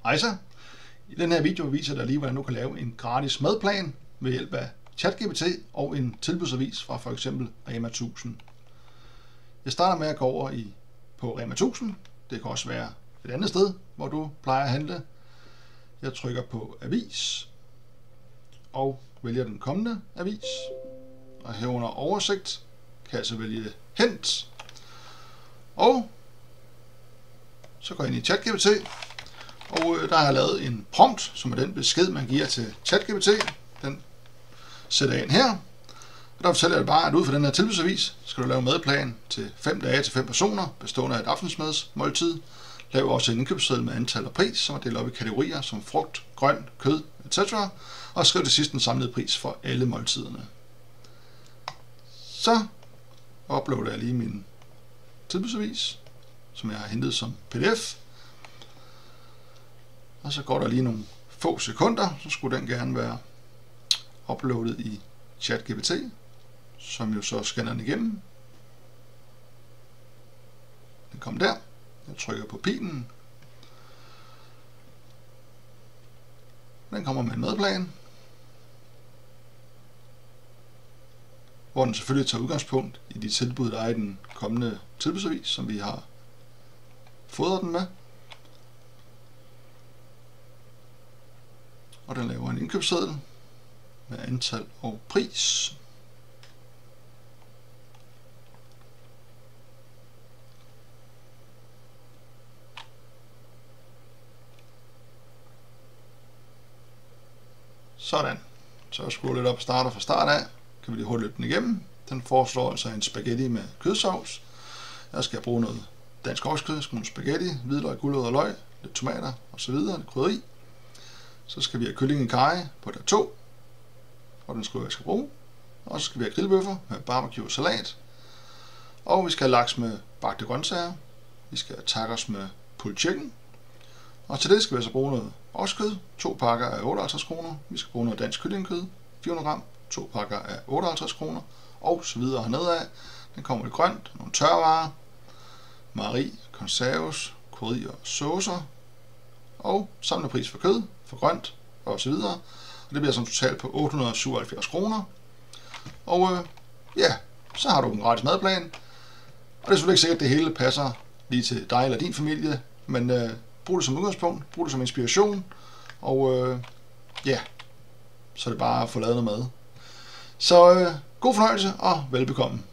Hej så. I den her video viser jeg dig lige, hvordan du kan lave en gratis madplan ved hjælp af ChatGPT og en tilbudsavis fra f.eks. Rema 1000. Jeg starter med at gå over på Rema 1000. Det kan også være et andet sted, hvor du plejer at handle. Jeg trykker på avis og vælger den kommende avis. Og her under oversigt kan jeg så vælge hent. Og så går jeg ind i ChatGPT. Og der har jeg lavet en prompt, som er den besked, man giver til ChatGPT. Den sætter jeg ind her. Og der fortæller jeg bare, at ud fra den her tilbudsavis, skal du lave madplan til 5 dage til 5 personer, bestående af et aftensmadsmåltid. Lav også en indkøbsseddel med antal og pris, som er delt op i kategorier som frugt, grønt, kød, etc. Og skriv til sidst den samlede pris for alle måltiderne. Så uploader jeg lige min tilbudsavis, som jeg har hentet som PDF. Og så går der lige nogle få sekunder, så skulle den gerne være uploadet i ChatGPT, som jo så scanner den igennem. Den kom der. Jeg trykker på pilen. Den kommer med en madplan, hvor den selvfølgelig tager udgangspunkt i de tilbud, der er i den kommende tilbudsavis, som vi har fodret den med. Og den laver en indkøbsseddel med antal og pris. Sådan. Så scroller lidt op og starter fra start af. Kan vi lige hurtigt løbe den igennem. Den foreslår altså en spaghetti med kødsovs. Jeg skal bruge noget dansk oksekød, jeg skal nogle spaghetti, hvidløg, gulerødder og løg, lidt tomater osv., lidt krydderi. Så skal vi have kylling i karry på der 2, og den skriver jeg skal bruge. Og så skal vi have grillbøffer med barbecue og salat. Og vi skal have laks med bagte grøntsager. Vi skal have tacos med pulled chicken. Og til det skal vi så bruge noget oksekød, 2 pakker af 58 kroner. Vi skal bruge noget dansk kyllingekød, 400 gram, 2 pakker af 58 kroner. Og så videre hernede af. Den kommer lidt grønt, nogle tørvarer, mejeri, konserves, krydderi og saucer. Og samlet pris for kød, for grønt og så videre. Og det bliver som totalt på 877 kroner. Og ja, så har du en gratis madplan. Og det er selvfølgelig ikke sikkert, at det hele passer lige til dig eller din familie. Men brug det som udgangspunkt, brug det som inspiration. Og ja, så er det bare at få lavet noget mad. Så god fornøjelse og velbekomme.